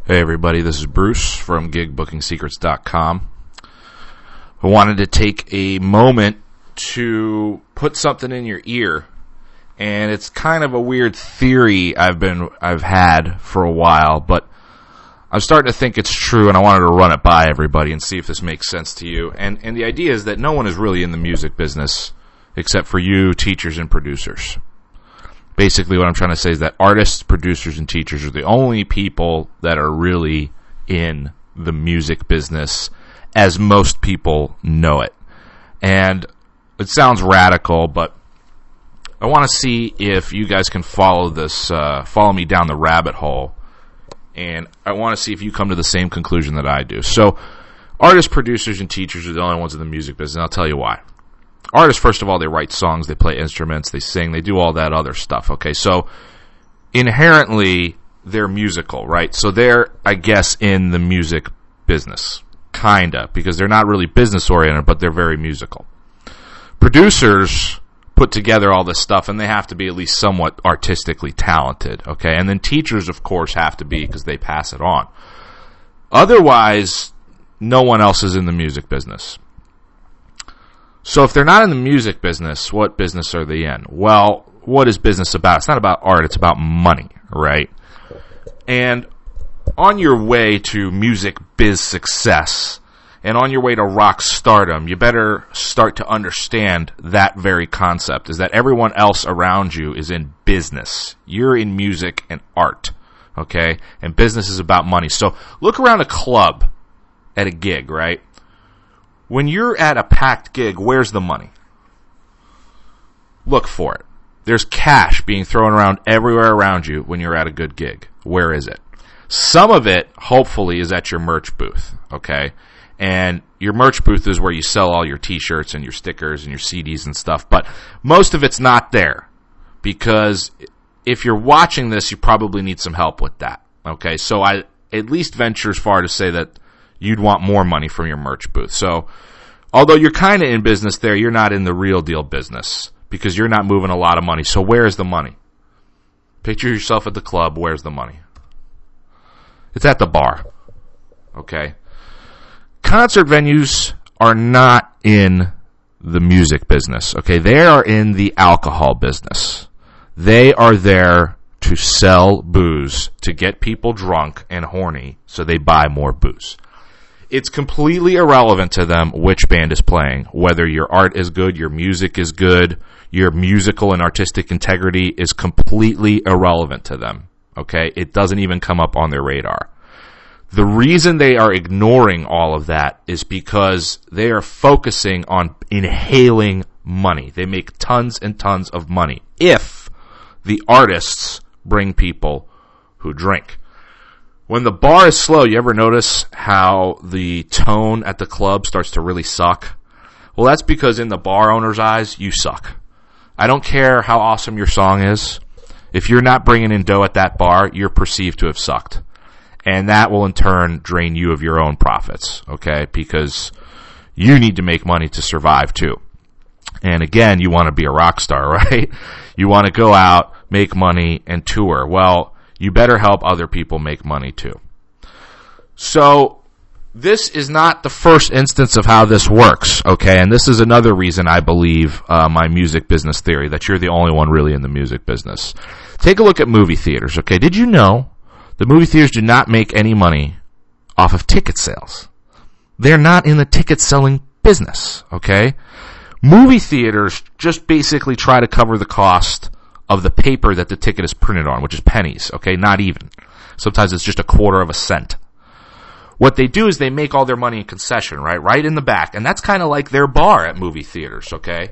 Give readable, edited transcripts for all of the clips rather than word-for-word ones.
Hey everybody, this is Bruce from GigBookingSecrets.com. I wanted to take a moment to put something in your ear, and it's kind of a weird theory I've had for a while, but I'm starting to think it's true, and I wanted to run it by everybody and see if this makes sense to you. And the idea is that no one is really in the music business except for you, teachers, and producers. Basically, what I'm trying to say is that artists, producers, and teachers are the only people that are really in the music business as most people know it. And it sounds radical, but I want to see if you guys can follow me down the rabbit hole. And I want to see if you come to the same conclusion that I do. So, artists, producers, and teachers are the only ones in the music business, and I'll tell you why. Artists, first of all, they write songs, they play instruments, they sing, they do all that other stuff, okay? So, inherently, they're musical, right? So they're, I guess, in the music business, kinda, because they're not really business-oriented, but they're very musical. Producers put together all this stuff, and they have to be at least somewhat artistically talented, okay? And then teachers, of course, have to be, because they pass it on. Otherwise, no one else is in the music business. So if they're not in the music business, what business are they in? Well, what is business about? It's not about art, it's about money, right? And on your way to music biz success, and on your way to rock stardom, you better start to understand that very concept, is that everyone else around you is in business. You're in music and art, okay? And business is about money. So look around a club at a gig, right? When you're at a packed gig, where's the money? Look for it. There's cash being thrown around everywhere around you when you're at a good gig. Where is it? Some of it, hopefully, is at your merch booth, okay? And your merch booth is where you sell all your t-shirts and your stickers and your CDs and stuff. But most of it's not there, because if you're watching this, you probably need some help with that, okay? So I at least venture as far to say that you'd want more money from your merch booth. So, although you're kind of in business there, you're not in the real deal business because you're not moving a lot of money. So where's the money? Picture yourself at the club. Where's the money? It's at the bar. Okay? Concert venues are not in the music business. Okay? They are in the alcohol business. They are there to sell booze, to get people drunk and horny so they buy more booze. It's completely irrelevant to them which band is playing, whether your art is good, your music is good, your musical and artistic integrity is completely irrelevant to them, okay? It doesn't even come up on their radar. The reason they are ignoring all of that is because they are focusing on inhaling money. They make tons and tons of money if the artists bring people who drink. When the bar is slow, you ever notice how the tone at the club starts to really suck? Well, that's because in the bar owner's eyes, you suck. I don't care how awesome your song is. If you're not bringing in dough at that bar, you're perceived to have sucked. And that will in turn drain you of your own profits, okay? Because you need to make money to survive too. And again, you want to be a rock star, right? You want to go out, make money, and tour. Well, you better help other people make money too. So, this is not the first instance of how this works, okay? And this is another reason I believe my music business theory, that you're the only one really in the music business. Take a look at movie theaters, okay? Did you know the movie theaters do not make any money off of ticket sales? They're not in the ticket selling business, okay? Movie theaters just basically try to cover the cost of the paper that the ticket is printed on, which is pennies, okay? Not even. Sometimes it's just a quarter of a cent. What they do is they make all their money in concession, right? Right in the back. And that's kind of like their bar at movie theaters, okay?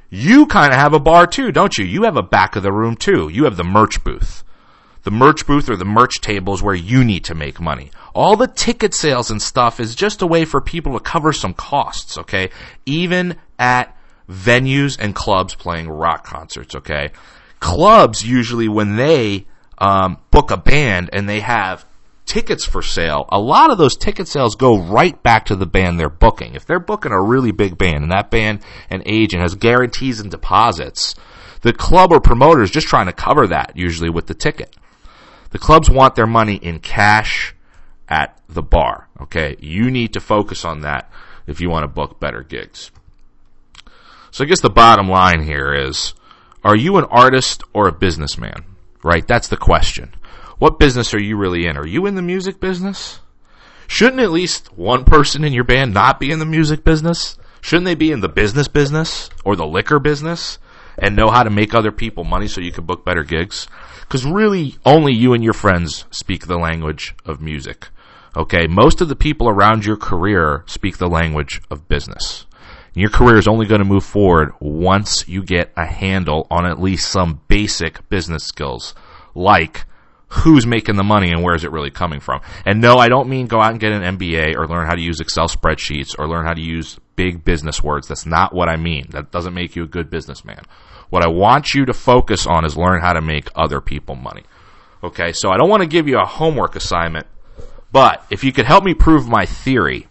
You kind of have a bar too, don't you? You have a back of the room too. You have the merch booth. The merch booth or the merch table is where you need to make money. All the ticket sales and stuff is just a way for people to cover some costs, okay? Even at venues and clubs playing rock concerts, okay? Clubs, usually when they book a band and they have tickets for sale, a lot of those ticket sales go right back to the band they're booking. If they're booking a really big band and that band and agent has guarantees and deposits, the club or promoter is just trying to cover that, usually with the ticket. The clubs want their money in cash at the bar. Okay, you need to focus on that if you want to book better gigs. So I guess the bottom line here is, are you an artist or a businessman? Right? That's the question. What business are you really in? Are you in the music business? Shouldn't at least one person in your band not be in the music business? Shouldn't they be in the business or the liquor business and know how to make other people money so you can book better gigs? Because really, only you and your friends speak the language of music. Okay? Most of the people around your career speak the language of business. And your career is only going to move forward once you get a handle on at least some basic business skills, like who's making the money and where is it really coming from. And no, I don't mean go out and get an MBA or learn how to use Excel spreadsheets or learn how to use big business words. That's not what I mean. That doesn't make you a good businessman. What I want you to focus on is learn how to make other people money. Okay, so I don't want to give you a homework assignment, but if you could help me prove my theory,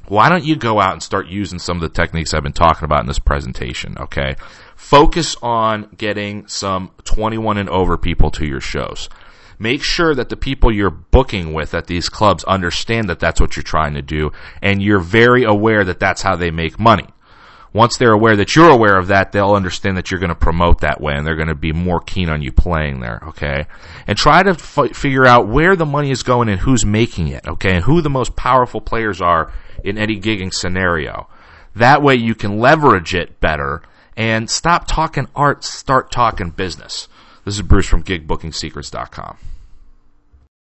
why don't you go out and start using some of the techniques I've been talking about in this presentation, okay? Focus on getting some 21 and over people to your shows. Make sure that the people you're booking with at these clubs understand that that's what you're trying to do, and you're very aware that that's how they make money. Once they're aware that you're aware of that, they'll understand that you're going to promote that way, and they're going to be more keen on you playing there, okay? And try to figure out where the money is going and who's making it, okay? And who the most powerful players are in any gigging scenario. That way you can leverage it better and stop talking art, start talking business. This is Bruce from GigBookingSecrets.com.